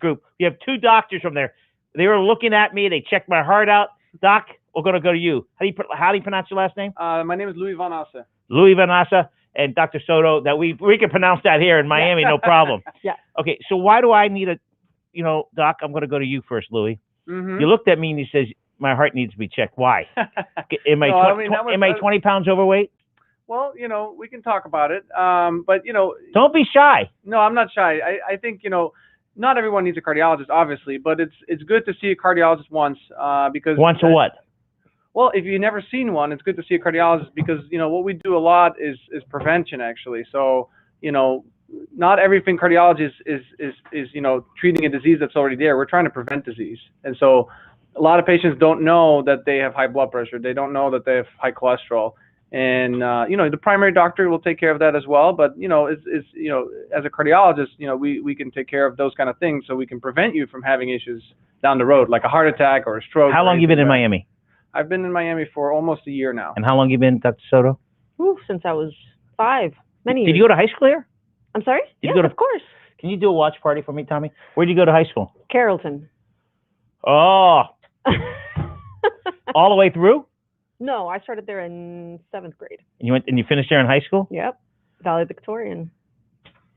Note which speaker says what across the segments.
Speaker 1: group. We have 2 doctors from there. They were looking at me. They checked my heart out. Doc, we're going to go to you. How do you pronounce your last name?
Speaker 2: My name is Lowie Van Assche.
Speaker 1: Lowie Van Assche and Dr. Soto. That we can pronounce that here in Miami, no problem.
Speaker 3: Yeah.
Speaker 1: Okay, so why do I need Doc, I'm going to go to you first, Louie.
Speaker 2: Mm-hmm.
Speaker 1: You looked at me and you says, my heart needs to be checked. Why? Am I 20 pounds overweight?
Speaker 2: Well, we can talk about it. But,
Speaker 1: Don't be shy.
Speaker 2: No, I'm not shy. I think, not everyone needs a cardiologist, obviously, but it's good to see a cardiologist once, because...
Speaker 1: Once a what?
Speaker 2: Well, if you've never seen one, it's good to see a cardiologist because, what we do a lot is prevention, actually. So, not everything cardiology is treating a disease that's already there. We're trying to prevent disease. And so a lot of patients don't know that they have high blood pressure. They don't know that they have high cholesterol. And, the primary doctor will take care of that as well. But, as a cardiologist, we can take care of those kind of things so we can prevent you from having issues down the road, like a heart attack or a stroke.
Speaker 1: How long have you been in Miami?
Speaker 2: I've been in Miami for almost a year now.
Speaker 1: And how long have you been, Dr. Soto?
Speaker 3: Since I was 5. Many years.
Speaker 1: Did you go to high school here?
Speaker 3: I'm sorry? Yes, of course.
Speaker 1: Can you do a watch party for me, Tommy? Where did you go to high school?
Speaker 3: Carrollton.
Speaker 1: Oh. All the way through?
Speaker 3: No, I started there in 7th grade.
Speaker 1: And you finished there in high school?
Speaker 3: Yep. Valedictorian.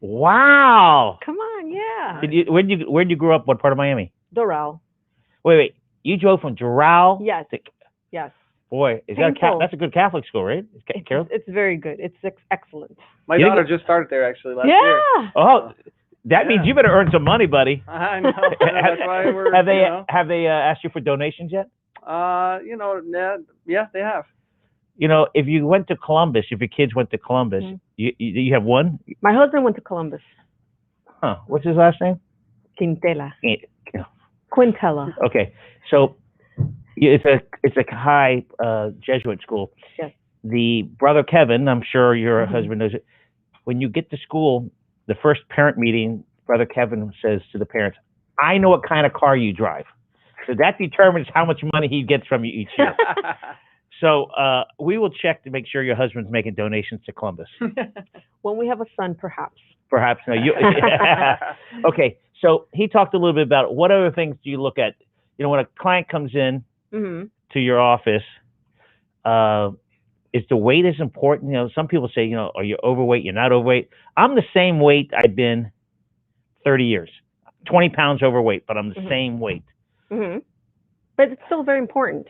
Speaker 1: Wow.
Speaker 3: Come on, yeah.
Speaker 1: Where'd you grow up? What part of Miami?
Speaker 3: Doral.
Speaker 1: Wait. You drove from Doral?
Speaker 3: Yes. Yes.
Speaker 1: Boy, that's a good Catholic school, right?
Speaker 3: It's very good. It's excellent.
Speaker 2: My daughter just started there actually last year.
Speaker 1: Oh, that means you better earn some money, buddy.
Speaker 2: I know. That's why we're.
Speaker 1: Have they asked you for donations yet?
Speaker 2: Yeah, they have.
Speaker 1: If you went to Columbus, if your kids went to Columbus, you have one?
Speaker 3: My husband went to Columbus.
Speaker 1: Huh. What's his last name?
Speaker 3: Quintela. Quintela.
Speaker 1: Okay. So it's a high Jesuit school.
Speaker 3: Yes.
Speaker 1: The brother Kevin, I'm sure your husband knows it. When you get to school, the first parent meeting, brother Kevin says to the parents, "I know what kind of car you drive." So that determines how much money he gets from you each year. So we will check to make sure your husband's making donations to Columbus.
Speaker 3: When we have a son, perhaps.
Speaker 1: Perhaps. No. Okay. So he talked a little bit about what other things do you look at? When a client comes in to your office, is the weight is important? Some people say, are you overweight? You're not overweight. I'm the same weight I've been 30 years, 20 pounds overweight, but I'm the same weight.
Speaker 3: But it's still very important.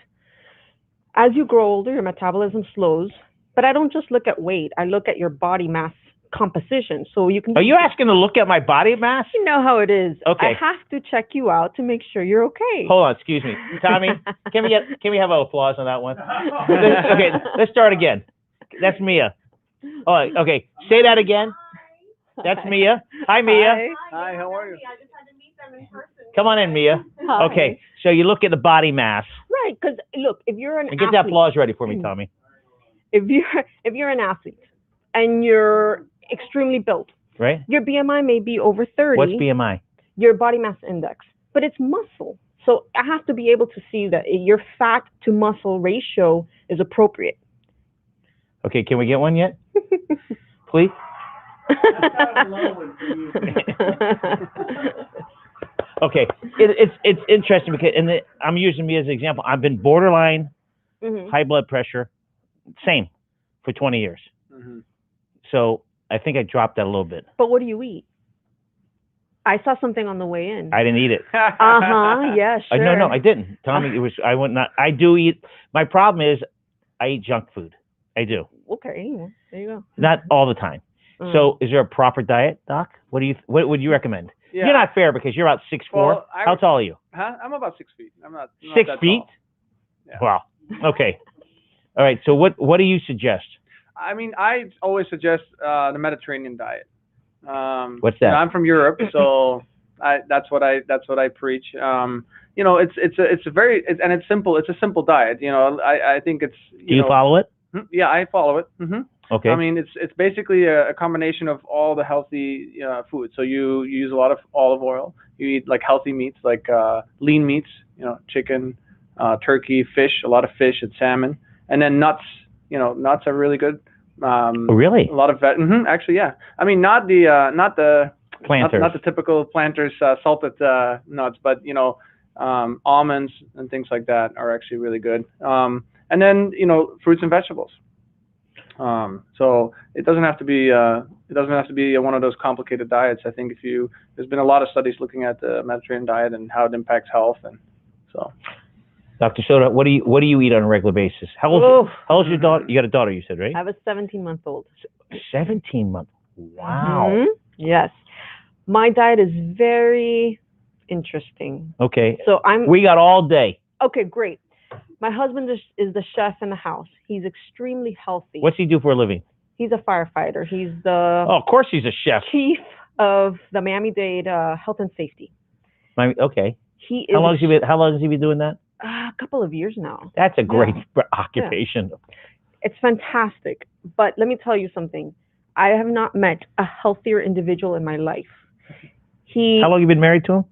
Speaker 3: As you grow older, your metabolism slows. But I don't just look at weight. I look at your body mass composition. So you can.
Speaker 1: Are you asking to look at my body mass?
Speaker 3: You know how it is.
Speaker 1: Okay.
Speaker 3: I have to check you out to make sure you're okay.
Speaker 1: Hold on, excuse me, Tommy. Can we have an applause on that one? Okay, let's start again. That's Mia. All right. Okay, say that again. That's Mia. Hi, Mia.
Speaker 2: Hi. How are you?
Speaker 4: I just had to meet them in person.
Speaker 1: Come on in, Mia.
Speaker 3: Hi.
Speaker 1: Okay, so you look at the body mass.
Speaker 3: Right, because look, if you're an
Speaker 1: And get that applause ready for me, Tommy.
Speaker 3: If you're an athlete and you're extremely built,
Speaker 1: right?
Speaker 3: Your BMI may be over 30.
Speaker 1: What's BMI?
Speaker 3: Your body mass index, but it's muscle. So I have to be able to see that your fat to muscle ratio is appropriate.
Speaker 1: Okay, can we get one yet? Please. Okay, it's interesting because I'm using me as an example. I've been borderline high blood pressure, same, for 20 years. So I think I dropped that a little bit.
Speaker 3: But what do you eat? I saw something on the way in.
Speaker 1: I didn't eat it.
Speaker 3: Yeah, sure.
Speaker 1: No, I didn't. Tommy, I do eat. My problem is I eat junk food. I do.
Speaker 3: Okay, there you go.
Speaker 1: Not all the time. So is there a proper diet, Doc? What would you recommend?
Speaker 2: Yeah.
Speaker 1: You're not fair because you're about 6'4".
Speaker 2: Well,
Speaker 1: How tall are you?
Speaker 2: I'm about 6 feet. I'm not
Speaker 1: 6
Speaker 2: that
Speaker 1: feet?
Speaker 2: tall. Yeah.
Speaker 1: Wow. Okay. All right. So what do you suggest?
Speaker 2: I mean, I always suggest the Mediterranean diet.
Speaker 1: What's that?
Speaker 2: I'm from Europe, so that's what I preach. It's simple. It's a simple diet. I think it's.
Speaker 1: Do you follow it?
Speaker 2: Yeah, I follow it.
Speaker 1: Okay.
Speaker 2: I mean, it's basically a combination of all the healthy food. So you use a lot of olive oil. You eat like healthy meats, like lean meats. Chicken, turkey, fish. A lot of fish and salmon, and then nuts. Nuts are really good.
Speaker 1: Really?
Speaker 2: A lot of actually, yeah. I mean, not the
Speaker 1: Planters.
Speaker 2: Not the typical Planters salted nuts, but almonds and things like that are actually really good. And then fruits and vegetables. So it doesn't have to be one of those complicated diets. I think there's been a lot of studies looking at the Mediterranean diet and how it impacts health, and so.
Speaker 1: Dr. Soto, what do you eat on a regular basis? How old's your daughter? You got a daughter, you said, right?
Speaker 3: I have a 17-month-old.
Speaker 1: 17 months. Wow.
Speaker 3: Mm-hmm. Yes. My diet is very interesting.
Speaker 1: Okay.
Speaker 3: So
Speaker 1: we got all day.
Speaker 3: Okay, great. My husband is the chef in the house. He's extremely healthy.
Speaker 1: What's he do for a living?
Speaker 3: He's a firefighter. He's the
Speaker 1: of course he's a chef.
Speaker 3: Chief of the Miami-Dade Health and Safety.
Speaker 1: Okay.
Speaker 3: He is.
Speaker 1: How long has he been doing that?
Speaker 3: A couple of years now.
Speaker 1: That's a great occupation.
Speaker 3: Yeah. It's fantastic. But let me tell you something. I have not met a healthier individual in my life.
Speaker 1: How long have you been married to him?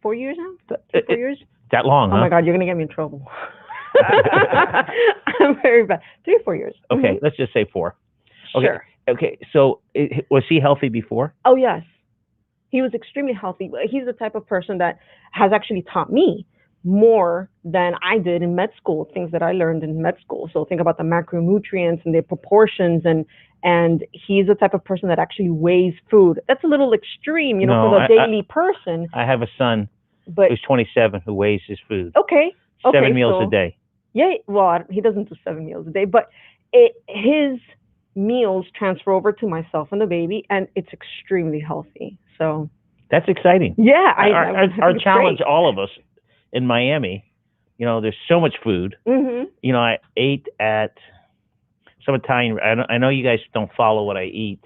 Speaker 3: 4 years now? 4 years?
Speaker 1: That long, huh?
Speaker 3: Oh my God, you're going to get me in trouble. I'm very bad. 3 or 4 years.
Speaker 1: Okay, let's just say 4. Okay.
Speaker 3: Sure.
Speaker 1: Okay, so was he healthy before?
Speaker 3: Oh, yes. He was extremely healthy. He's the type of person that has actually taught me more than I did in med school, things that I learned in med school. So think about the macronutrients and their proportions, and he's the type of person that actually weighs food. That's a little extreme, for the daily person.
Speaker 1: I have a son who's 27 who weighs his food.
Speaker 3: Okay.
Speaker 1: 7 meals a day.
Speaker 3: Yeah, well, he doesn't do 7 meals a day, but his meals transfer over to myself and the baby, and it's extremely healthy. So
Speaker 1: that's exciting.
Speaker 3: Yeah,
Speaker 1: our challenge, all of us in Miami, there's so much food.
Speaker 3: Mm-hmm.
Speaker 1: I ate at some Italian. I know you guys don't follow what I eat.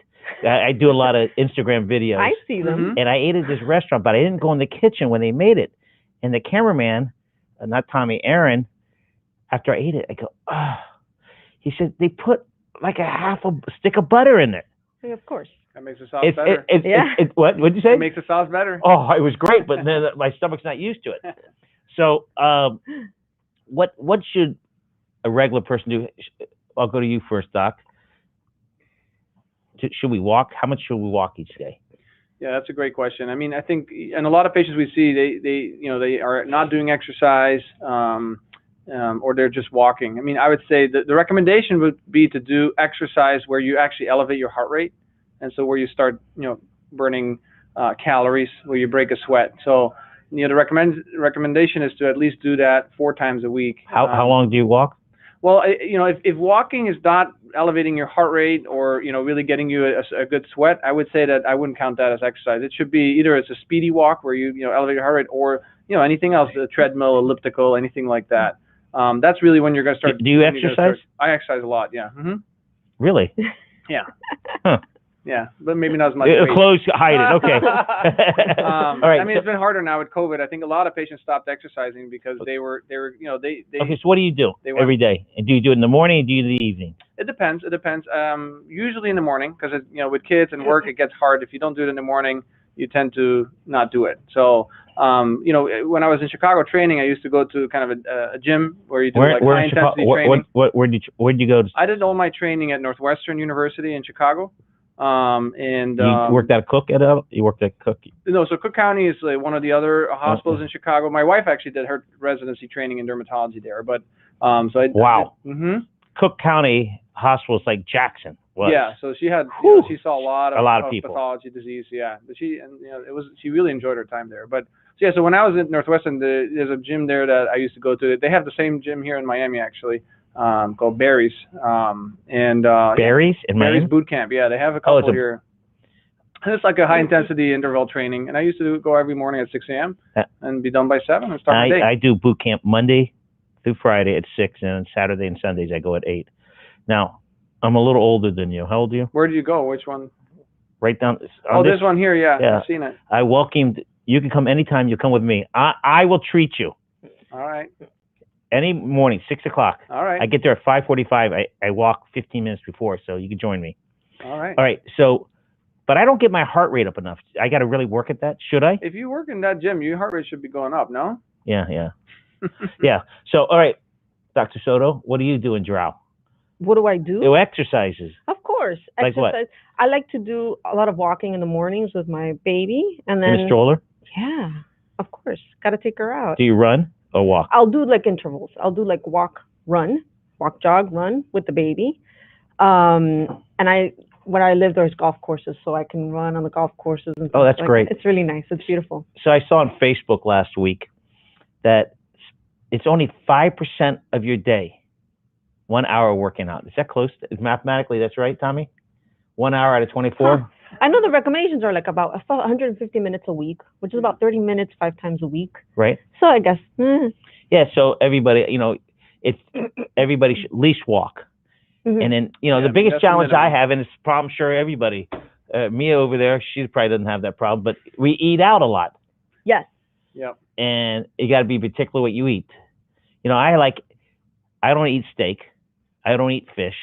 Speaker 1: I do a lot of Instagram videos.
Speaker 3: I see them.
Speaker 1: And I ate at this restaurant, but I didn't go in the kitchen when they made it. And the cameraman, not Tommy, Aaron, after I ate it, I go, oh. He said, they put like a half a stick of butter in it.
Speaker 3: Yeah, of course.
Speaker 2: That makes the sauce better.
Speaker 1: What did you say?
Speaker 2: It makes the sauce better.
Speaker 1: Oh, it was great, but then my stomach's not used to it. So what should a regular person do? I'll go to you first, Doc. Should we walk? How much should we walk each day?
Speaker 2: Yeah, that's a great question. I mean, I think, and a lot of patients we see, they are not doing exercise, or they're just walking. I mean, I would say that the recommendation would be to do exercise where you actually elevate your heart rate, and so where you start, burning calories, where you break a sweat. So, the recommendation is to at least do that 4 times a week.
Speaker 1: How long do you walk?
Speaker 2: Well, if walking is not elevating your heart rate or, really getting you a good sweat, I would say that I wouldn't count that as exercise. It should be either it's a speedy walk where you elevate your heart rate, or, anything else, a treadmill, elliptical, anything like that. That's really when you're going to start.
Speaker 1: Do you exercise?
Speaker 2: I exercise a lot, yeah. Mm-hmm.
Speaker 1: Really?
Speaker 2: Yeah.
Speaker 1: Huh.
Speaker 2: Yeah, but maybe not as much.
Speaker 1: Clothes hide it. Okay.
Speaker 2: All
Speaker 1: right.
Speaker 2: I mean, it's been harder now with COVID. I think a lot of patients stopped exercising because they were. Okay,
Speaker 1: so what do you do every day? And do you do it in the morning or do you do it in the evening?
Speaker 2: It depends. Usually in the morning, because with kids and work, it gets hard. If you don't do it in the morning, you tend to not do it. So, when I was in Chicago training, I used to go to kind of a gym where you do high intensity training.
Speaker 1: Where did you go?
Speaker 2: I did all my training at Northwestern University in Chicago. And
Speaker 1: you worked at Cook at all? You worked at Cook?
Speaker 2: No, so Cook County is one of the other hospitals in Chicago. My wife actually did her residency training in dermatology there, but
Speaker 1: wow. Cook County Hospital is like Jackson was.
Speaker 2: Yeah, so she had she saw a lot of people, pathology, disease. Yeah, but she really enjoyed her time there. But so when I was at Northwestern, there's a gym there that I used to go to. They have the same gym here in Miami actually. Called Barry's,
Speaker 1: Barry's in Miami?
Speaker 2: Barry's Boot Camp. Yeah, they have a couple here. And it's like a high intensity interval training, and I used to go every morning at 6 a.m. and be done by 7 and start my day.
Speaker 1: I do boot camp Monday through Friday at 6, and on Saturday and Sundays I go at 8. Now, I'm a little older than you. How old are you?
Speaker 2: Where do you go? Which one?
Speaker 1: Right down.
Speaker 2: This one here. Yeah, I've seen it.
Speaker 1: I welcome. You can come anytime. You come with me. I will treat you.
Speaker 2: All right.
Speaker 1: Any morning, 6 o'clock.
Speaker 2: All right.
Speaker 1: I get there at 5:45. I walk 15 minutes before, so you can join me.
Speaker 2: All right.
Speaker 1: All right. So, but I don't get my heart rate up enough. I got to really work at that. Should I?
Speaker 2: If you work in that gym, your heart rate should be going up, no?
Speaker 1: Yeah. Yeah. So, all right, Dr. Soto, what do you do in Drow?
Speaker 3: What do I do?
Speaker 1: Do exercises.
Speaker 3: Of course. course.
Speaker 1: Like what?
Speaker 3: Exercise. I like to do a lot of walking in the mornings with my baby, and
Speaker 1: In a
Speaker 3: then
Speaker 1: stroller?
Speaker 3: yeah, of course, got to take her out.
Speaker 1: Do you run or walk?
Speaker 3: I'll do like intervals. I'll do like walk, jog, run with the baby. And where I live, there's golf courses, so I can run on the golf courses and
Speaker 1: Oh,
Speaker 3: stuff
Speaker 1: that's
Speaker 3: like
Speaker 1: great.
Speaker 3: that. It's really nice. It's beautiful.
Speaker 1: So I saw on Facebook last week that it's only 5% of your day, 1 hour working out. Is that close? Mathematically, that's right, Tommy? 1 hour out of 24?
Speaker 3: Huh. I know the recommendations are like about 150 minutes a week, which is about 30 minutes 5 times a week.
Speaker 1: Right.
Speaker 3: So I guess.
Speaker 1: Yeah, so everybody, it's everybody should at least walk.
Speaker 3: Mhm.
Speaker 1: And then,
Speaker 2: Yeah,
Speaker 1: the biggest
Speaker 2: that's the
Speaker 1: challenge I
Speaker 2: minimum.
Speaker 1: have, and it's a problem, sure, everybody, Mia over there, she probably doesn't have that problem, but we eat out a lot.
Speaker 3: Yes.
Speaker 2: Yep.
Speaker 1: And you got to be particular what you eat. I don't eat steak. I don't eat fish,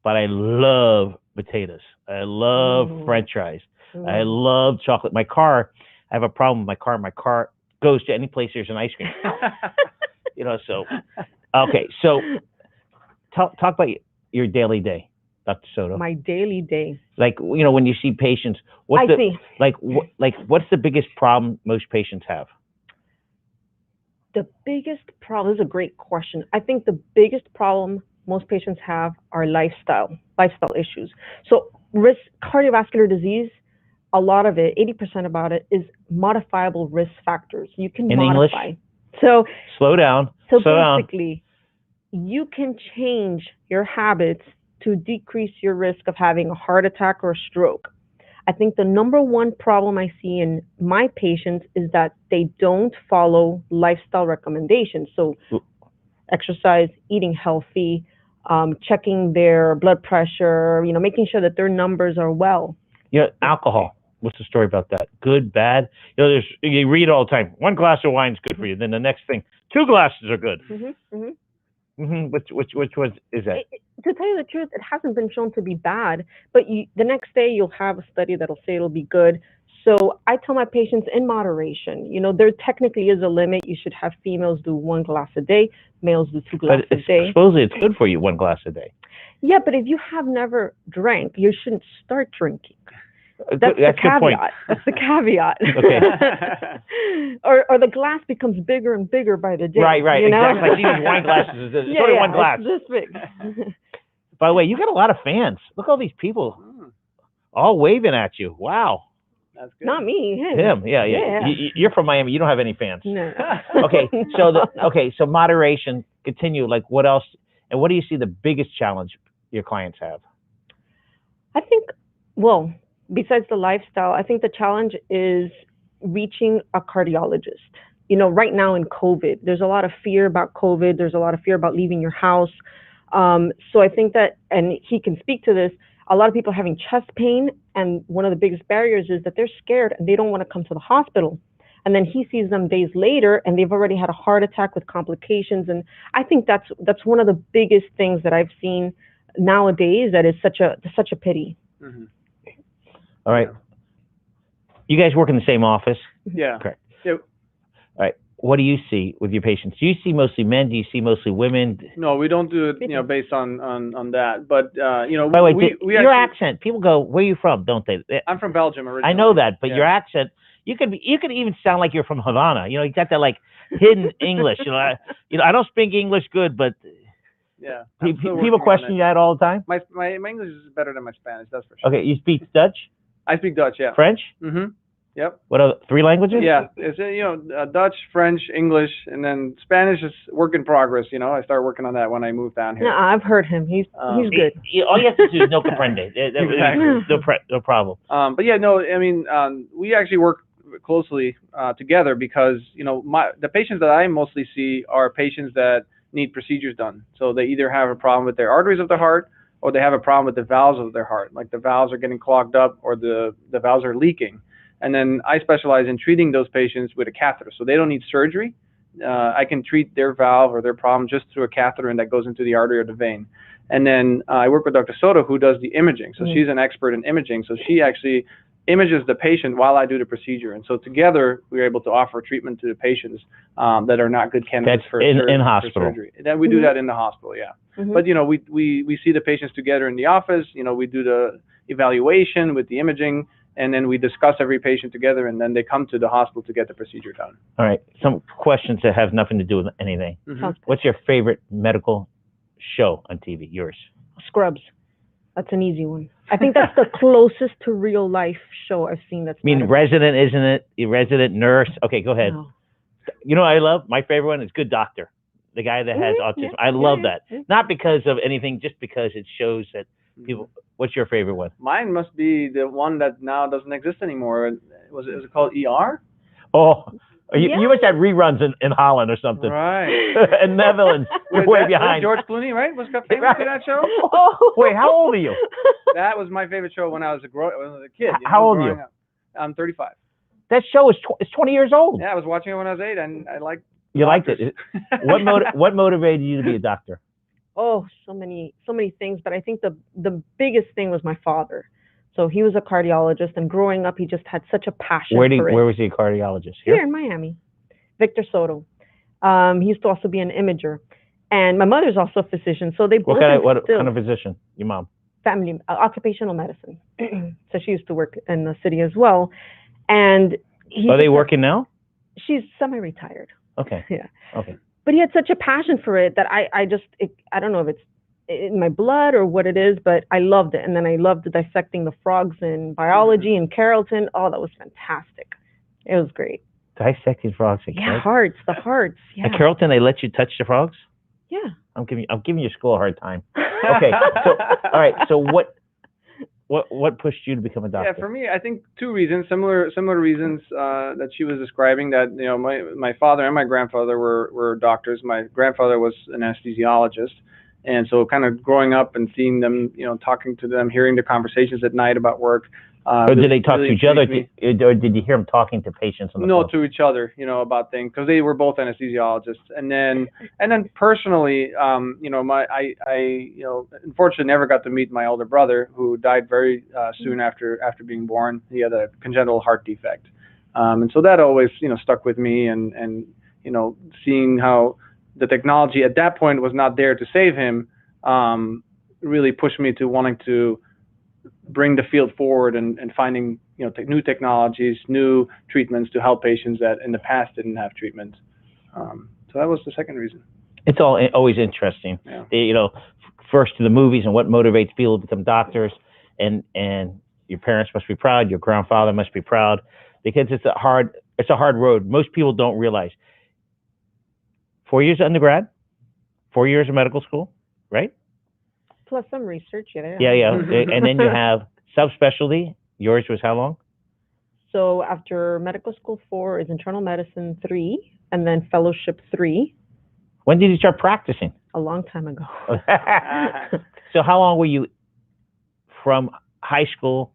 Speaker 1: but I love potatoes. I love French fries. I love chocolate. My car, I have a problem with my car. My car goes to any place there's an ice cream. So, okay. So talk about your daily day, Dr. Soto.
Speaker 3: My daily day.
Speaker 1: Like, when you see patients, what's the biggest problem most patients have?
Speaker 3: The biggest problem, this is a great question. I think the biggest problem most patients have are lifestyle issues. So cardiovascular disease, a lot of it, 80% about it, is modifiable risk factors. You can
Speaker 1: In
Speaker 3: modify.
Speaker 1: English?
Speaker 3: So
Speaker 1: Slow down.
Speaker 3: So
Speaker 1: Slow down.
Speaker 3: basically, you can change your habits to decrease your risk of having a heart attack or a stroke. I think the number one problem I see in my patients is that they don't follow lifestyle recommendations. So exercise, eating healthy, checking their blood pressure, making sure that their numbers are well.
Speaker 1: Alcohol. What's the story about that? Good, bad? You read all the time. 1 glass of wine is good for you. Then the next thing, 2 glasses are good. Which one is that?
Speaker 3: To tell you the truth, it hasn't been shown to be bad, but the next day you'll have a study that'll say it'll be good. So I tell my patients in moderation. There technically is a limit. You should have females do 1 glass a day, males do 2 glasses a day.
Speaker 1: Supposedly it's good for you, 1 glass a day.
Speaker 3: Yeah, but if you have never drank, you shouldn't start drinking.
Speaker 1: That's
Speaker 3: the
Speaker 1: a good point.
Speaker 3: caveat. That's the caveat.
Speaker 1: Okay.
Speaker 3: or the glass becomes bigger and bigger by the day.
Speaker 1: Right, exactly. I see these wine glasses. It's only 1 glass.
Speaker 3: It's this big.
Speaker 1: By the way, you got a lot of fans. Look at all these people all waving at you. Wow.
Speaker 2: That's good.
Speaker 3: Not me.
Speaker 1: Him. Yeah. You're from Miami. You don't have any fans.
Speaker 3: No.
Speaker 1: Okay. So moderation. Continue. Like, what else? And what do you see the biggest challenge your clients have?
Speaker 3: I think, besides the lifestyle, I think the challenge is reaching a cardiologist. Right now in COVID, there's a lot of fear about COVID. There's a lot of fear about leaving your house. So I think that, and he can speak to this, a lot of people are having chest pain, and one of the biggest barriers is that they're scared and they don't want to come to the hospital. And then he sees them days later and they've already had a heart attack with complications. And I think that's one of the biggest things that I've seen nowadays that is such a pity.
Speaker 2: Mm-hmm.
Speaker 1: All right. You guys work in the same office?
Speaker 2: Yeah.
Speaker 1: Correct.
Speaker 2: Yep.
Speaker 1: All right. What do you see with your patients? Do you see mostly men? Do you see mostly women?
Speaker 2: No, we don't do it, based on that. But
Speaker 1: By the way,
Speaker 2: we
Speaker 1: your
Speaker 2: actually,
Speaker 1: accent. People go, "Where are you from?" Don't they?
Speaker 2: I'm from Belgium originally.
Speaker 1: I know that, but
Speaker 2: Yeah.
Speaker 1: your accent. You could even sound like you're from Havana. You got that like hidden English. I don't speak English good, but
Speaker 2: yeah,
Speaker 1: people question you that all the time.
Speaker 2: My English is better than my Spanish. That's for sure.
Speaker 1: Okay, you speak Dutch?
Speaker 2: I speak Dutch. Yeah.
Speaker 1: French?
Speaker 2: Mm-hmm. Yep.
Speaker 1: What other 3 languages?
Speaker 2: Yeah, it's Dutch, French, English, and then Spanish is work in progress. I started working on that when I moved down here.
Speaker 3: No, I've heard him. He's good.
Speaker 1: All you have to do is no comprende.
Speaker 2: Exactly.
Speaker 1: No problem.
Speaker 2: But yeah, no, I mean, we actually work closely together because the patients that I mostly see are patients that need procedures done. So they either have a problem with their arteries of the heart, or they have a problem with the valves of their heart, like the valves are getting clogged up or the valves are leaking. And then I specialize in treating those patients with a catheter. So they don't need surgery. I can treat their valve or their problem just through a catheter, and that goes into the artery or the vein. And then I work with Dr. Soto, who does the imaging. So she's an expert in imaging. So she actually images the patient while I do the procedure. And so together, we're able to offer treatment to the patients that are not good candidates
Speaker 1: That's
Speaker 2: for
Speaker 1: in
Speaker 2: for
Speaker 1: hospital.
Speaker 2: surgery. And then we do that in the hospital, yeah. But, we see the patients together in the office. We do the evaluation with the imaging, and then we discuss every patient together, and then they come to the hospital to get the procedure done.
Speaker 1: All right. Some questions that have nothing to do with anything. What's your favorite medical show on TV? Yours?
Speaker 3: Scrubs. That's an easy one. I think that's the closest to real life show I've seen. That's.
Speaker 1: I mean, Resident, isn't it? Resident Nurse. Okay, go ahead.
Speaker 3: No.
Speaker 1: You know what I love? My favorite one is Good Doctor. The guy that has autism. I love that. Not because of anything, just because it shows that people. What's your favorite one?
Speaker 2: Mine must be the one that now doesn't exist anymore. Was it called ER?
Speaker 1: Oh, you must have reruns in Holland or something.
Speaker 2: Right.
Speaker 1: In Netherlands. You're way behind.
Speaker 2: George Clooney, right? Was got famous for that show?
Speaker 3: Oh.
Speaker 1: Wait, how old are you?
Speaker 2: That was my favorite show when I was a kid.
Speaker 1: How old are you?
Speaker 2: Up. I'm 35.
Speaker 1: That show is 20 years old.
Speaker 2: Yeah, I was watching it when I was 8, and I liked.
Speaker 1: You liked it. What motivated you to be a doctor?
Speaker 3: Oh, so many things, but I think the biggest thing was my father. So he was a cardiologist, and growing up, he just had such a passion for it.
Speaker 1: Where was he a cardiologist?
Speaker 3: Here in Miami, Victor Soto. He used to also be an imager, and my mother's also a physician. So they both.
Speaker 1: What kind of physician? Your mom?
Speaker 3: Family occupational medicine. So she used to work in the city as well, and
Speaker 1: are they working now?
Speaker 3: She's semi-retired.
Speaker 1: Okay.
Speaker 3: Yeah.
Speaker 1: Okay.
Speaker 3: But he had such a passion for it that I don't know if it's in my blood or what it is, but I loved it. And then I loved dissecting the frogs in biology and Carrollton. Oh, that was fantastic. It was great.
Speaker 1: Dissecting frogs.
Speaker 3: The hearts. Yeah.
Speaker 1: At Carrollton, they let you touch the frogs?
Speaker 3: Yeah.
Speaker 1: I'm giving your school a hard time. Okay. All right. So what pushed you to become a doctor?
Speaker 2: Yeah, for me, I think two reasons, similar reasons that she was describing. That my father and my grandfather were doctors. My grandfather was an anesthesiologist, and so kind of growing up and seeing them, talking to them, hearing the conversations at night about work.
Speaker 1: Did they talk to each other, or did you hear them talking to patients on the phone?
Speaker 2: To each other, about things, because they were both anesthesiologists. And then personally, I unfortunately never got to meet my older brother, who died very soon after being born. He had a congenital heart defect, and so that always stuck with me. And seeing how the technology at that point was not there to save him, really pushed me to wanting to bring the field forward and finding new technologies, new treatments to help patients that in the past didn't have treatment. So that was the second reason.
Speaker 1: It's always interesting. Yeah. First to the movies and what motivates people to become doctors, and your parents must be proud, your grandfather must be proud, because it's a hard road. Most people don't realize. 4 years of undergrad, 4 years of medical school, right?
Speaker 3: Plus some research, yeah.
Speaker 1: Yeah. And then you have subspecialty. Yours was how long?
Speaker 3: So after medical school 4 is internal medicine 3, and then fellowship 3.
Speaker 1: When did you start practicing?
Speaker 3: A long time ago.
Speaker 1: So how long were you from high school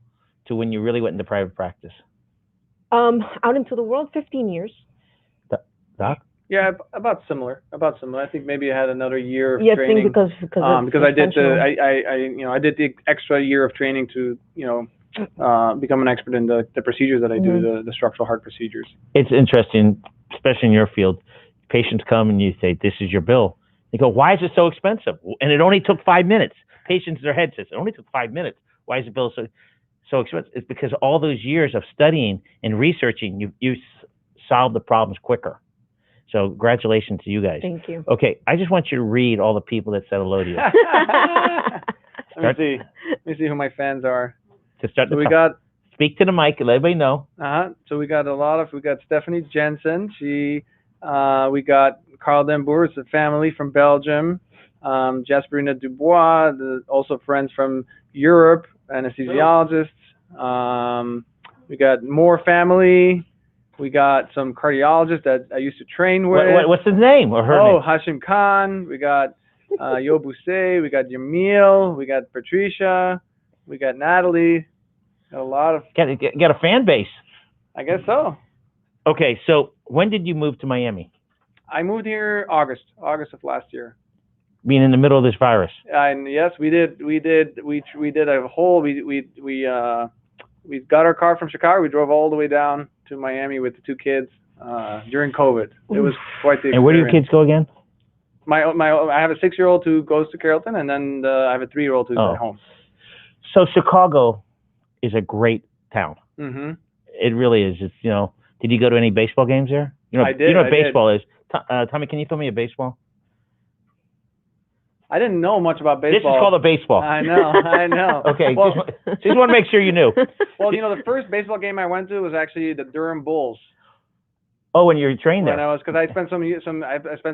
Speaker 1: to when you really went into private practice?
Speaker 3: Out into the world, 15 years.
Speaker 1: Doc?
Speaker 2: Yeah, about similar. I think maybe I had another year of
Speaker 3: training. Yeah, because
Speaker 2: I did I did the extra year of training to become an expert in the procedures that I do, the structural heart procedures. It's
Speaker 1: interesting, especially in your field. Patients come and you say, "This is your bill." They go, "Why is it so expensive?" And it only took 5 minutes. Patients in their head says, "It only took 5 minutes. Why is the bill so expensive?" It's because all those years of studying and researching, you solved the problems quicker. So congratulations to you guys.
Speaker 3: Thank you.
Speaker 1: Okay, I just want you to read all the people that said hello to you.
Speaker 2: Let me see who my fans are.
Speaker 1: To start,
Speaker 2: so we got.
Speaker 1: Speak to the mic and let everybody know.
Speaker 2: So we got Stephanie Jensen. We got Carl Den Boer, it's a family from Belgium. Jasperina Dubois, also friends from Europe, anesthesiologists. We got more family. We got some cardiologists that I used to train with.
Speaker 1: What's his name or her name?
Speaker 2: Hashim Khan. We got Yo Bousset. We got Jamil. We got Patricia. We got Natalie. Got a lot of.
Speaker 1: Got a fan base.
Speaker 2: I guess so.
Speaker 1: Okay, so when did you move to Miami?
Speaker 2: I moved here August of last year.
Speaker 1: Being in the middle of this virus.
Speaker 2: And yes, we did a whole. We we got our car from Chicago. We drove all the way down to Miami with the 2 kids during COVID. It was quite the experience.
Speaker 1: And where do your kids go again?
Speaker 2: I have a 6-year-old who goes to Carrollton, and then I have a 3-year-old who's at home.
Speaker 1: So Chicago is a great town.
Speaker 2: Mm-hmm.
Speaker 1: It really is. It's, you know, did you go to any baseball games there? You know,
Speaker 2: I did.
Speaker 1: You know what baseball is. Tommy, can you throw me a baseball?
Speaker 2: I didn't know much about baseball.
Speaker 1: This is called a baseball.
Speaker 2: I know.
Speaker 1: Okay,
Speaker 2: Well,
Speaker 1: just want to make sure you knew.
Speaker 2: well, you know, the first baseball game I went to was actually the Durham Bulls.
Speaker 1: Oh, when you were trained there.
Speaker 2: When I spent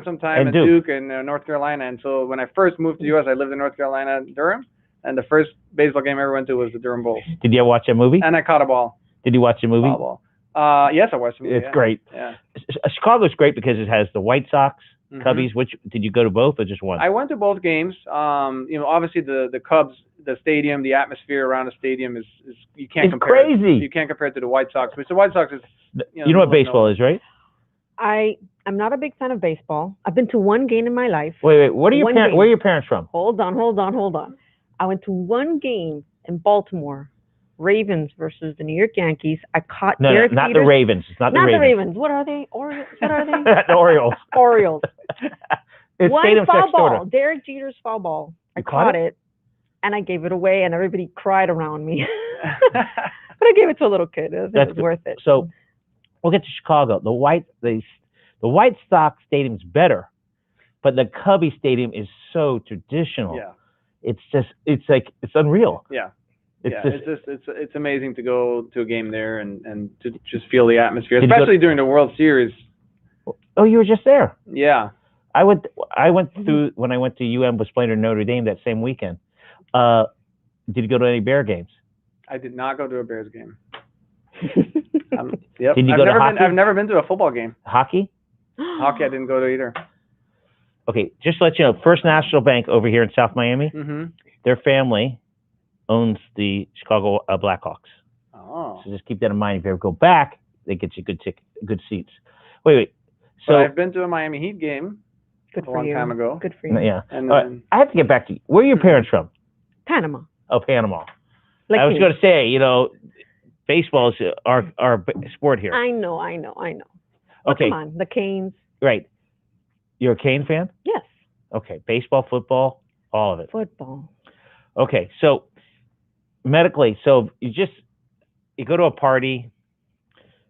Speaker 2: some time
Speaker 1: And
Speaker 2: at Duke in North Carolina, and so when I first moved to the U.S., I lived in North Carolina, Durham, and the first baseball game I ever went to was the Durham Bulls.
Speaker 1: Did you ever watch that movie?
Speaker 2: And I caught a ball.
Speaker 1: Did you watch the movie?
Speaker 2: Ball. Yes, I watched the movie.
Speaker 1: It's great.
Speaker 2: Yeah.
Speaker 1: Chicago's great because it has the White Sox,
Speaker 2: Mhm.
Speaker 1: Cubbies. Which did you go to both or just one?
Speaker 2: I went to both games. You know, obviously the Cubs, the stadium, the atmosphere around the stadium is you can't
Speaker 1: It's
Speaker 2: compare.
Speaker 1: crazy.
Speaker 2: You can't compare it to the White Sox. Because the White Sox is.
Speaker 1: You know what baseball is, right?
Speaker 3: I'm not a big fan of baseball. I've been to one game in my life.
Speaker 1: Wait. What are your parents? Where are your parents from?
Speaker 3: Hold on. I went to one game in Baltimore, Ravens versus the New York Yankees. I caught Derek
Speaker 1: not
Speaker 3: Jeter's,
Speaker 1: the Ravens. It's not the Ravens.
Speaker 3: Not the Ravens. What are they? What are they?
Speaker 1: The Orioles.
Speaker 3: Orioles.
Speaker 1: It's
Speaker 3: One
Speaker 1: stadium
Speaker 3: foul
Speaker 1: next door.
Speaker 3: ball. Derek Jeter's foul ball. I
Speaker 1: You caught
Speaker 3: it, and I gave it away, and everybody cried around me. But I gave it to a little kid. It was worth it.
Speaker 1: So we'll get to Chicago. The White Sox Stadium's better, but the Cubby Stadium is so traditional.
Speaker 2: Yeah.
Speaker 1: It's unreal.
Speaker 2: Yeah.
Speaker 1: It's
Speaker 2: It's amazing to go to a game there and to just feel the atmosphere,
Speaker 1: Did you go-
Speaker 2: especially during the World Series.
Speaker 1: Oh, you were just there.
Speaker 2: Yeah.
Speaker 1: I went through when I went to was playing in Notre Dame that same weekend. Did you go to any Bear games?
Speaker 2: I did not go to a Bears game.
Speaker 1: Yep. Did you go to hockey?
Speaker 2: I've never been to a football game.
Speaker 1: Hockey?
Speaker 2: Hockey, I didn't go to either.
Speaker 1: Okay, just to let you know, First National Bank over here in South Miami,
Speaker 2: Mm-hmm.
Speaker 1: their family owns the Chicago Blackhawks.
Speaker 2: Oh.
Speaker 1: So just keep that in mind. If you ever go back, they get you good seats. Wait.
Speaker 2: So
Speaker 1: So
Speaker 2: I've been to a Miami Heat game
Speaker 3: Good
Speaker 2: a
Speaker 3: for
Speaker 2: long
Speaker 3: you.
Speaker 2: time ago.
Speaker 3: Good for you.
Speaker 1: yeah,
Speaker 2: And
Speaker 1: All right,
Speaker 2: then,
Speaker 1: I have to get back to you. Where are your parents from?
Speaker 3: Panama.
Speaker 1: Oh, Panama.
Speaker 3: Like
Speaker 1: I was
Speaker 3: me.
Speaker 1: going to say, you know, baseball is our sport here.
Speaker 3: I know. But
Speaker 1: Okay,
Speaker 3: come on, the Canes.
Speaker 1: right. You're a Cane fan?
Speaker 3: Yes.
Speaker 1: Okay, baseball, football, all of it.
Speaker 3: Football.
Speaker 1: Okay, so medically, so you go to a party,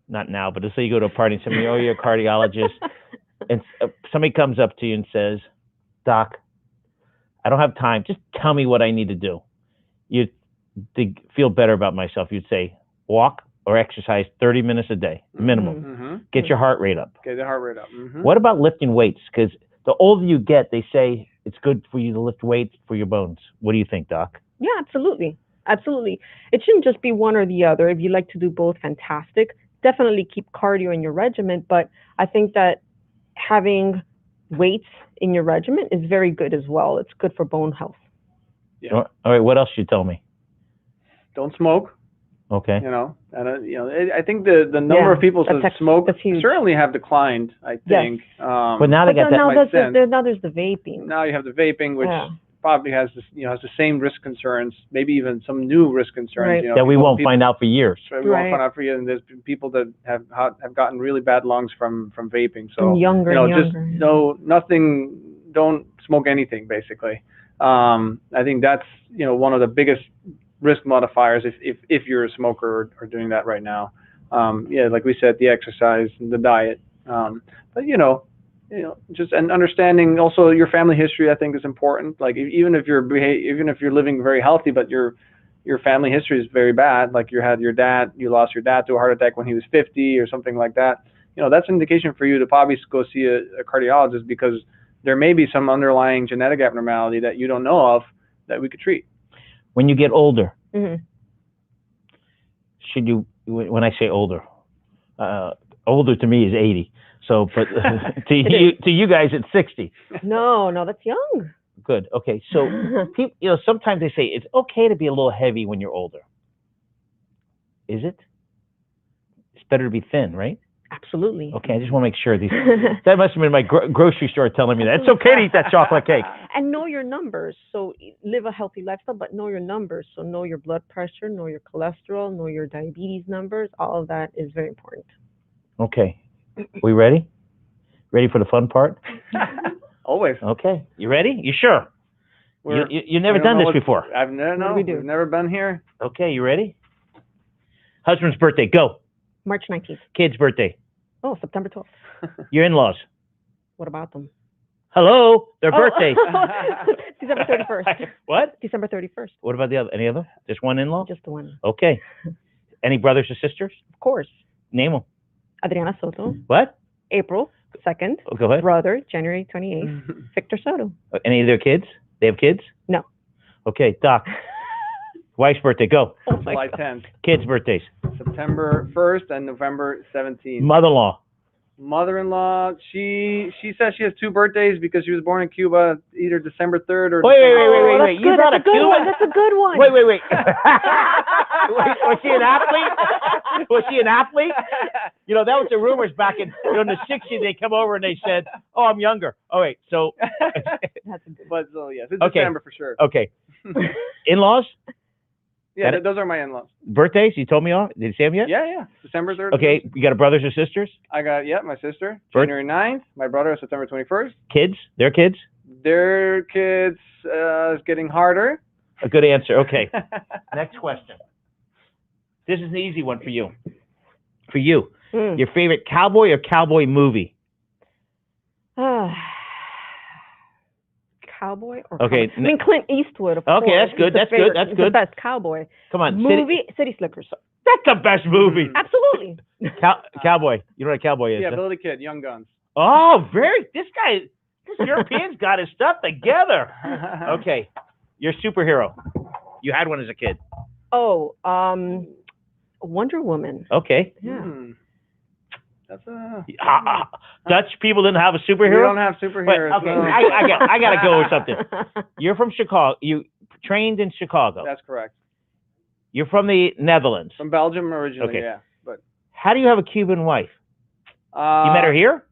Speaker 1: not now, but let's say you go to a party and somebody, you're a cardiologist, and somebody comes up to you and says, Doc, I don't have time. Just tell me what I need to do. To feel better about myself, you'd say, walk or exercise 30 minutes a day, minimum.
Speaker 2: Mm-hmm.
Speaker 1: Get your heart rate up.
Speaker 2: Okay, the heart rate up. Mm-hmm.
Speaker 1: What about lifting weights? Because the older you get, they say it's good for you to lift weights for your bones. What do you think, Doc?
Speaker 3: Yeah, absolutely. It shouldn't just be one or the other. If you like to do both, fantastic. Definitely keep cardio in your regimen, but I think that having weights in your regimen is very good as well. It's good for bone health.
Speaker 2: Yeah.
Speaker 1: All right, what else should you tell me?
Speaker 2: Don't smoke.
Speaker 1: Okay.
Speaker 2: You know, and I think the number of people who smoke
Speaker 3: that's huge.
Speaker 2: certainly have declined. I think.
Speaker 1: But now they got that.
Speaker 3: Now there's the vaping.
Speaker 2: Now you have the vaping, which probably has has the same risk concerns, maybe even some new risk concerns.
Speaker 3: Right.
Speaker 2: You know,
Speaker 1: that we won't find out for years.
Speaker 2: We won't find out for years. And there's people that have gotten really bad lungs from vaping. So
Speaker 3: and younger.
Speaker 2: just nothing. Don't smoke anything, basically. I think that's one of the biggest risk modifiers if you're a smoker or doing that right now. Like we said, the exercise and the diet. But just and understanding also your family history, I think, is important. Like even if you're living very healthy, but your family history is very bad. Like you lost your dad to a heart attack when he was 50 or something like that. That's an indication for you to probably go see a cardiologist, because there may be some underlying genetic abnormality that you don't know of that we could treat.
Speaker 1: When you get older,
Speaker 3: Mm-hmm.
Speaker 1: should you? When I say older, older to me is 80. So, but to you guys, it's 60.
Speaker 3: No, that's young.
Speaker 1: Good. Okay. So, sometimes they say it's okay to be a little heavy when you're older. Is it? It's better to be thin, right?
Speaker 3: Absolutely.
Speaker 1: Okay. I just want to make sure that must have been my grocery store telling me that it's okay to eat that chocolate cake.
Speaker 3: And know your numbers. So live a healthy lifestyle, but know your numbers. So know your blood pressure, know your cholesterol, know your diabetes numbers. All of that is very important.
Speaker 1: Okay. We ready? Ready for the fun part?
Speaker 2: Always.
Speaker 1: Okay. You ready? You sure? You've never done this before.
Speaker 2: I've never. No, we've never been here.
Speaker 1: Okay. You ready? Husband's birthday. Go.
Speaker 3: March 19th.
Speaker 1: Kid's birthday.
Speaker 3: Oh, September 12th.
Speaker 1: Your in-laws.
Speaker 3: What about them?
Speaker 1: Hello. Their birthday.
Speaker 3: December 31st.
Speaker 1: What?
Speaker 3: December 31st.
Speaker 1: What about the other? Any other? Just one in-law?
Speaker 3: Just the one.
Speaker 1: Okay. Any brothers or sisters?
Speaker 3: Of course.
Speaker 1: Name them.
Speaker 3: Adriana Soto.
Speaker 1: What?
Speaker 3: April 2nd.
Speaker 1: Oh, go ahead.
Speaker 3: Brother, January 28th. Victor Soto.
Speaker 1: Any of their kids? They have kids?
Speaker 3: No.
Speaker 1: Okay, Doc. Wife's birthday, go.
Speaker 3: Oh my
Speaker 2: July
Speaker 3: God.
Speaker 2: 10th,
Speaker 1: Kids' birthdays.
Speaker 2: September 1st, and November 17th.
Speaker 1: Mother-in-law.
Speaker 2: Mother-in-law, she says she has 2 birthdays because she was born in Cuba, either December 3rd or
Speaker 1: Wait,
Speaker 2: December
Speaker 1: wait.
Speaker 3: That's
Speaker 1: You're
Speaker 3: good.
Speaker 1: not
Speaker 3: That's
Speaker 1: a
Speaker 3: a good
Speaker 1: Cuban?
Speaker 3: one. That's a good one.
Speaker 1: Wait. Was she an athlete? Was she an athlete? You know, that was the rumors back in the 60s. They come over and they said, "Oh, I'm younger." Oh, wait. So,
Speaker 3: That's a good one.
Speaker 2: But so yes, it's
Speaker 1: Okay.
Speaker 2: December for sure.
Speaker 1: okay. In-laws?
Speaker 2: Yeah,
Speaker 1: That-
Speaker 2: those are my in-laws.
Speaker 1: Birthdays? You told me all? Did you say them yet?
Speaker 2: Yeah, December 3rd.
Speaker 1: Okay. You got a brothers or sisters?
Speaker 2: I got my sister,
Speaker 1: Birth-
Speaker 2: January 9th. My brother is September 21st.
Speaker 1: Kids? Their kids?
Speaker 2: Their kids is getting harder.
Speaker 1: A good answer. Okay. Next question. This is an easy one for you. For you.
Speaker 3: Mm.
Speaker 1: Your favorite cowboy or cowboy movie?
Speaker 3: Cowboy or
Speaker 1: Okay,
Speaker 3: cowboy? I mean, Clint Eastwood, of course.
Speaker 1: Okay, that's good,
Speaker 3: He's the
Speaker 1: that's good,
Speaker 3: favorite.
Speaker 1: that's
Speaker 3: He's
Speaker 1: good.
Speaker 3: the best cowboy.
Speaker 1: Come on.
Speaker 3: Movie, City Slickers.
Speaker 1: That's the best movie.
Speaker 3: Absolutely.
Speaker 1: Cowboy. You know what a cowboy is?
Speaker 2: Yeah,
Speaker 1: huh?
Speaker 2: Billy the Kid, Young Guns.
Speaker 1: Oh, this European's got his stuff together. Okay. Your superhero. You had one as a kid.
Speaker 3: Oh, Wonder Woman.
Speaker 1: Okay.
Speaker 3: Yeah.
Speaker 2: That's a.
Speaker 1: Dutch people didn't have a
Speaker 2: We
Speaker 1: superhero?
Speaker 2: don't have
Speaker 1: Wait,
Speaker 2: superheroes.
Speaker 1: okay,
Speaker 2: no.
Speaker 1: I gotta go with something. You're from Chicago. You trained in Chicago.
Speaker 2: That's correct.
Speaker 1: You're from the Netherlands.
Speaker 2: From Belgium originally,
Speaker 1: Okay.
Speaker 2: yeah. But
Speaker 1: How do you have a Cuban wife? You met her here?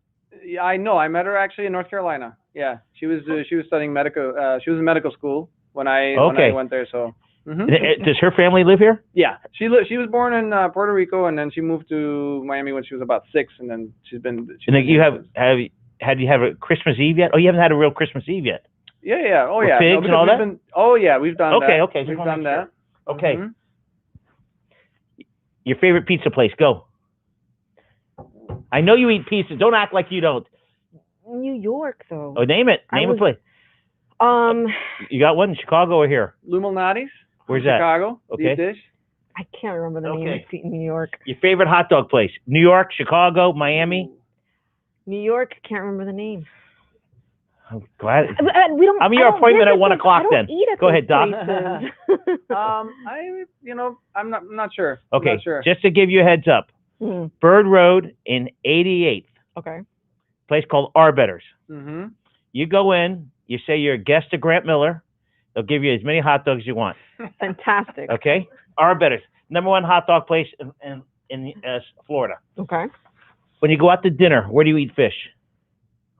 Speaker 2: Yeah, I know. I met her actually in North Carolina. Yeah, she was studying medical. She was in medical school when I went there. So.
Speaker 1: Does her family live here?
Speaker 2: Yeah, she was born in Puerto Rico, and then she moved to Miami when she was about 6, and then she's been.
Speaker 1: And then you have you have a Christmas Eve yet? Oh, you haven't had a real Christmas Eve yet.
Speaker 2: Yeah. Oh
Speaker 1: With
Speaker 2: yeah.
Speaker 1: pigs and all
Speaker 2: because
Speaker 1: that?
Speaker 2: Oh yeah, we've done that.
Speaker 1: Okay.
Speaker 2: We've done that.
Speaker 1: Okay.
Speaker 2: Mhm.
Speaker 1: Your favorite pizza place? Go. I know you eat pizza. Don't act like you don't.
Speaker 3: New York, though.
Speaker 1: Oh, name it. Name a place. You got one in Chicago or here?
Speaker 2: Lou Malnati's.
Speaker 1: Where's that?
Speaker 2: Chicago.
Speaker 1: Okay.
Speaker 2: Deep dish.
Speaker 3: I can't remember the name.
Speaker 1: Okay.
Speaker 3: It's in New York.
Speaker 1: Your favorite hot dog place? New York, Chicago, Miami?
Speaker 3: New York, can't remember the name.
Speaker 1: I'm glad.
Speaker 3: We don't.
Speaker 1: I'm your
Speaker 3: I don't
Speaker 1: appointment at
Speaker 3: visit
Speaker 1: 1
Speaker 3: those-
Speaker 1: o'clock
Speaker 3: I don't
Speaker 1: then.
Speaker 3: eat at
Speaker 1: Go
Speaker 3: those
Speaker 1: ahead, Doc.
Speaker 3: places.
Speaker 2: I'm not sure.
Speaker 1: Okay,
Speaker 2: I'm not sure.
Speaker 1: just to give you a heads up,
Speaker 3: Hmm,
Speaker 1: Bird Road in 88th,
Speaker 3: okay.
Speaker 1: place called Arbiters.
Speaker 2: Mhm.
Speaker 1: You go in, you say you're a guest of Grant Miller. They'll give you as many hot dogs as you want.
Speaker 3: Fantastic.
Speaker 1: Okay? Arbiters, #1 hot dog place in Florida.
Speaker 3: Okay.
Speaker 1: When you go out to dinner, where do you eat fish?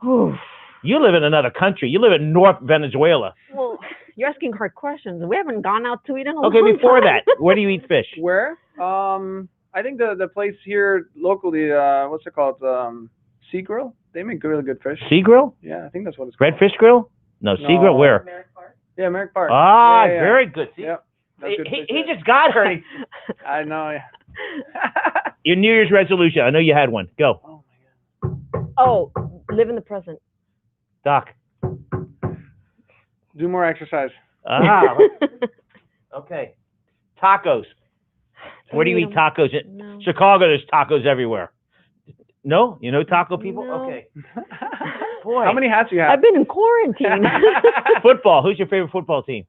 Speaker 3: Whew.
Speaker 1: You live in another country. You live in North Venezuela.
Speaker 3: Well, you're asking hard questions. We haven't gone out to eat in a
Speaker 1: Okay,
Speaker 3: long
Speaker 1: before
Speaker 3: time.
Speaker 1: that, where do you eat fish?
Speaker 2: Where? I think the place here locally. What's it called? Sea Grill. They make really good fish.
Speaker 1: Sea Grill?
Speaker 2: Yeah, I think that's what it's called.
Speaker 1: Red Fish Grill? No, Sea Grill,
Speaker 2: No.
Speaker 1: where?
Speaker 2: Yeah, Merrick Park.
Speaker 1: Ah,
Speaker 2: Yeah.
Speaker 1: very good. See,
Speaker 2: Yep. That's
Speaker 1: he
Speaker 2: good fish
Speaker 1: he
Speaker 2: there.
Speaker 1: just got her.
Speaker 2: I know. Yeah.
Speaker 1: Your New Year's resolution. I know you had one. Go,
Speaker 2: Oh my God.
Speaker 3: Oh, live in the present.
Speaker 1: Doc.
Speaker 2: Do more exercise.
Speaker 1: Ah, okay. Tacos. Where do you eat tacos?
Speaker 3: No.
Speaker 1: Chicago, there's tacos everywhere. No? You know taco people?
Speaker 3: No.
Speaker 1: Okay. Boy.
Speaker 2: How many hats you have?
Speaker 3: I've been in quarantine.
Speaker 1: Football. Who's your favorite football team?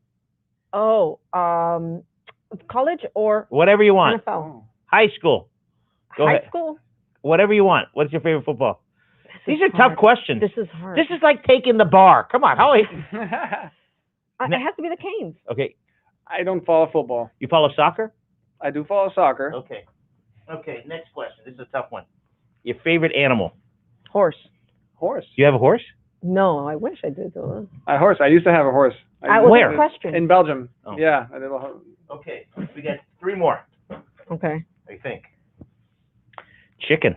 Speaker 3: Oh, college or
Speaker 1: Whatever you want.
Speaker 3: NFL?
Speaker 2: Oh.
Speaker 1: High school. Go
Speaker 3: High
Speaker 1: ahead.
Speaker 3: school?
Speaker 1: Whatever you want. What's your favorite football?
Speaker 3: This
Speaker 1: These
Speaker 3: is
Speaker 1: are tough
Speaker 3: hard.
Speaker 1: questions.
Speaker 3: This is hard.
Speaker 1: This is like taking the bar. Come on. How?
Speaker 3: It has to be the Canes.
Speaker 1: Okay.
Speaker 2: I don't follow football.
Speaker 1: You follow soccer?
Speaker 2: I do follow soccer.
Speaker 1: Okay. Okay. Next question. This is a tough one. Your favorite animal?
Speaker 3: Horse.
Speaker 2: Horse.
Speaker 1: You have a horse?
Speaker 3: No, I wish I did though.
Speaker 2: A horse. I used to have a horse.
Speaker 3: I was
Speaker 1: Where?
Speaker 3: a question.
Speaker 2: In Belgium.
Speaker 1: Oh.
Speaker 2: Yeah.
Speaker 1: Okay, we got 3 more.
Speaker 3: Okay.
Speaker 1: I think. Chicken.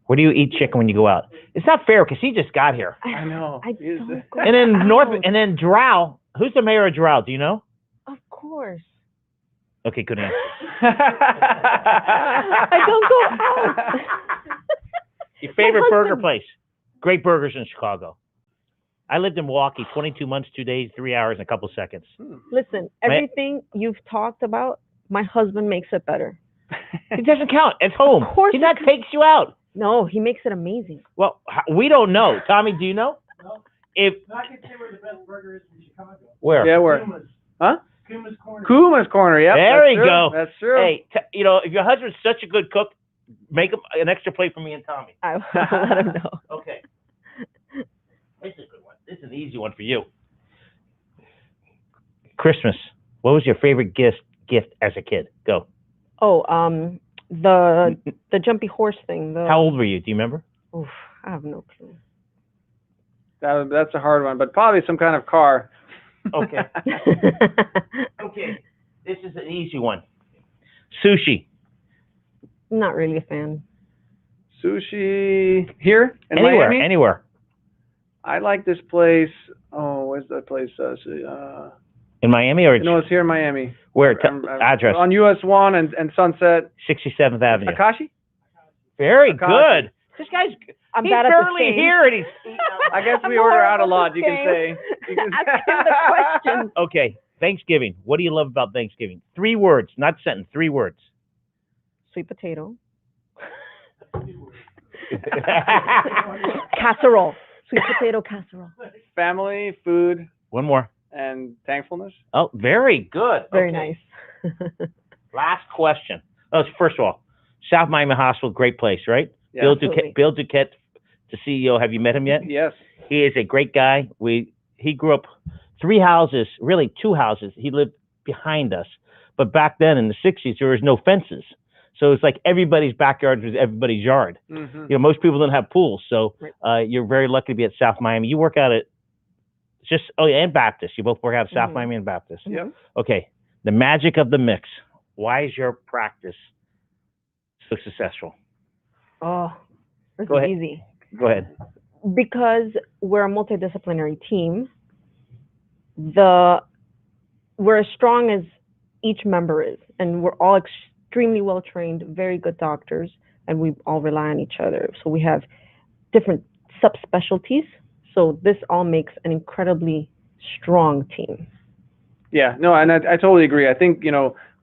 Speaker 1: Where do you eat chicken when you go out? It's not fair because he just got here.
Speaker 2: I know.
Speaker 3: I don't go
Speaker 1: And then
Speaker 3: out.
Speaker 1: and then Drow. Who's the mayor of Drow? Do you know?
Speaker 3: Of course.
Speaker 1: Okay, good answer.
Speaker 3: I don't go out.
Speaker 1: Your favorite burger
Speaker 3: husband-
Speaker 1: place? Great burgers in Chicago. I lived in Milwaukee 22 months, 2 days, 3 hours, and a couple seconds.
Speaker 3: Listen, everything you've talked about, my husband makes it better.
Speaker 1: It doesn't count. It's home.
Speaker 3: Of course
Speaker 1: He not takes you out.
Speaker 3: No, he makes it amazing.
Speaker 1: Well, we don't know. Tommy, do you know?
Speaker 4: No.
Speaker 1: If
Speaker 4: I can say where the best burger is in Chicago.
Speaker 1: where?
Speaker 2: Yeah, where?
Speaker 4: Kuma's.
Speaker 2: Huh?
Speaker 4: Kuma's Corner.
Speaker 2: Kuma's Corner. Yep.
Speaker 1: There
Speaker 2: that's
Speaker 1: you
Speaker 2: true.
Speaker 1: go.
Speaker 2: That's true.
Speaker 1: Hey, you know, if your husband's such a good cook, make him an extra plate for me and Tommy.
Speaker 3: I will let him know.
Speaker 1: Okay. This is a good one. This is an easy one for you. Christmas. What was your favorite gift as a kid? Go.
Speaker 3: Oh, the jumpy horse thing. The,
Speaker 1: How old were you? Do you remember?
Speaker 3: Oof, I have no clue.
Speaker 2: That's a hard one, but probably some kind of car.
Speaker 1: Okay. Okay. This is an easy one. Sushi.
Speaker 3: Not really a fan.
Speaker 2: Sushi here in
Speaker 1: Anywhere.
Speaker 2: Miami.
Speaker 1: Anywhere.
Speaker 2: I like this place. Oh, where's that place?
Speaker 1: In Miami or
Speaker 2: it's here in Miami.
Speaker 1: where? Address.
Speaker 2: On US 1 and Sunset.
Speaker 1: 67th Avenue.
Speaker 2: Akashi?
Speaker 1: Very
Speaker 2: Akashi.
Speaker 1: good. This guy's
Speaker 3: I'm
Speaker 1: he's
Speaker 3: bad at the
Speaker 1: barely
Speaker 3: same.
Speaker 1: here and he's
Speaker 2: I guess we
Speaker 3: I'm
Speaker 2: order out a
Speaker 3: horrible
Speaker 2: lot,
Speaker 3: at
Speaker 2: you can say.
Speaker 3: saying. Ask him the question.
Speaker 1: okay. Thanksgiving. What do you love about Thanksgiving? 3 words, not sentence. 3 words.
Speaker 3: Sweet potato. Casserole. Sweet potato casserole.
Speaker 2: Family, food,
Speaker 1: One more.
Speaker 2: and thankfulness.
Speaker 1: Oh, very good.
Speaker 3: Very
Speaker 1: Okay.
Speaker 3: nice.
Speaker 1: Last question. Oh, first of all, South Miami Hospital, great place, right?
Speaker 2: Yeah.
Speaker 3: Absolutely.
Speaker 1: Bill Duquette, the CEO. Have you met him yet?
Speaker 2: Yes.
Speaker 1: He is a great guy. He grew up 3 houses, really 2 houses. He lived behind us. But back then in the 60s, there was no fences. So it's like everybody's backyard was everybody's yard.
Speaker 2: Mm-hmm.
Speaker 1: You know, most people don't have pools. So
Speaker 3: Right.
Speaker 1: you're very lucky to be at South Miami. You work out at and Baptist. You both work out at South
Speaker 3: Mhm.
Speaker 1: Miami and Baptist.
Speaker 2: Yep.
Speaker 1: Okay. The magic of the mix. Why is your practice so successful?
Speaker 3: Oh, this
Speaker 1: Go
Speaker 3: is
Speaker 1: ahead.
Speaker 3: easy.
Speaker 1: Go ahead.
Speaker 3: Because we're a multidisciplinary team, we're as strong as each member is, and we're all extremely well trained, very good doctors, and we all rely on each other. So we have different subspecialties. So this all makes an incredibly strong team.
Speaker 2: Yeah, no, and I totally agree. I think,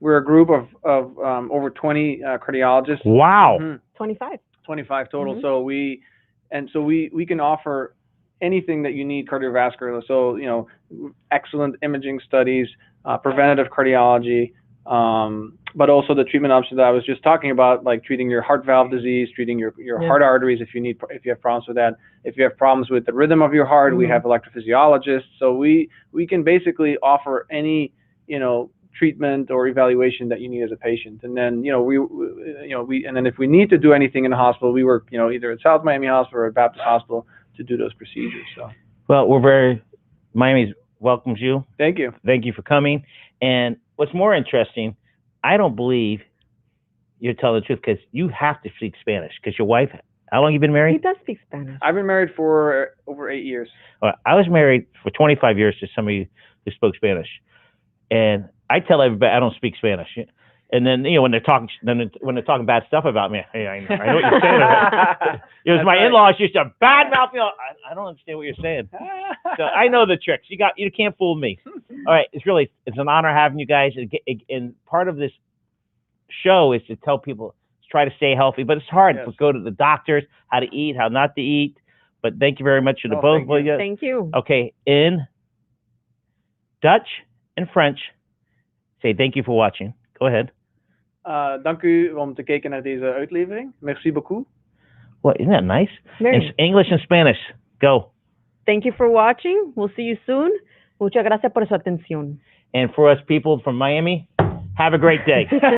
Speaker 2: we're a group of over 20 cardiologists.
Speaker 1: Wow.
Speaker 2: Mhm.
Speaker 3: 25.
Speaker 2: 25 total.
Speaker 3: Mhm.
Speaker 2: So we can offer anything that you need cardiovascular. So, excellent imaging studies, preventative cardiology, but also the treatment options that I was just talking about, like treating your heart valve disease, treating your
Speaker 3: Yeah.
Speaker 2: heart arteries if you have problems with that. If you have problems with the rhythm of your heart, we
Speaker 3: Mhm.
Speaker 2: have electrophysiologists. So we can basically offer any, treatment or evaluation that you need as a patient. And then, and then if we need to do anything in the hospital, we work, either at South Miami Hospital or at Baptist Hospital to do those procedures. So
Speaker 1: Well, Miami welcomes you.
Speaker 2: thank you.
Speaker 1: Thank you for coming. And what's more interesting, I don't believe you're telling the truth because you have to speak Spanish because your wife, how long you been
Speaker 3: He
Speaker 1: married?
Speaker 3: does speak Spanish.
Speaker 2: I've been married for over 8 years.
Speaker 1: I was married for 25 years to somebody who spoke Spanish. And I tell everybody I don't speak Spanish. And then, when they're talking bad stuff about me, hey, I know what you're saying. It was
Speaker 2: That's
Speaker 1: my
Speaker 2: right.
Speaker 1: in-laws used to badmouth me. I don't understand what you're saying. So I know the tricks. You can't fool me. All right, it's an honor having you guys. And part of this show is to tell people to try to stay healthy, but it's hard.
Speaker 2: Yes.
Speaker 1: Go to the doctors, how to eat, how not to eat. But thank you very much to the
Speaker 2: Oh,
Speaker 1: both
Speaker 2: thank
Speaker 1: of you.
Speaker 3: Thank you.
Speaker 1: Okay, in Dutch and French, say thank you for watching. Go ahead.
Speaker 2: Dank u om te kijken naar deze uitlevering. Merci beaucoup.
Speaker 1: Well, isn't that nice?
Speaker 3: Very
Speaker 1: In
Speaker 3: nice.
Speaker 1: English and Spanish. Go.
Speaker 3: Thank you for watching. We'll see you soon. Muchas gracias por su atención.
Speaker 1: And for us people from Miami, have a great day.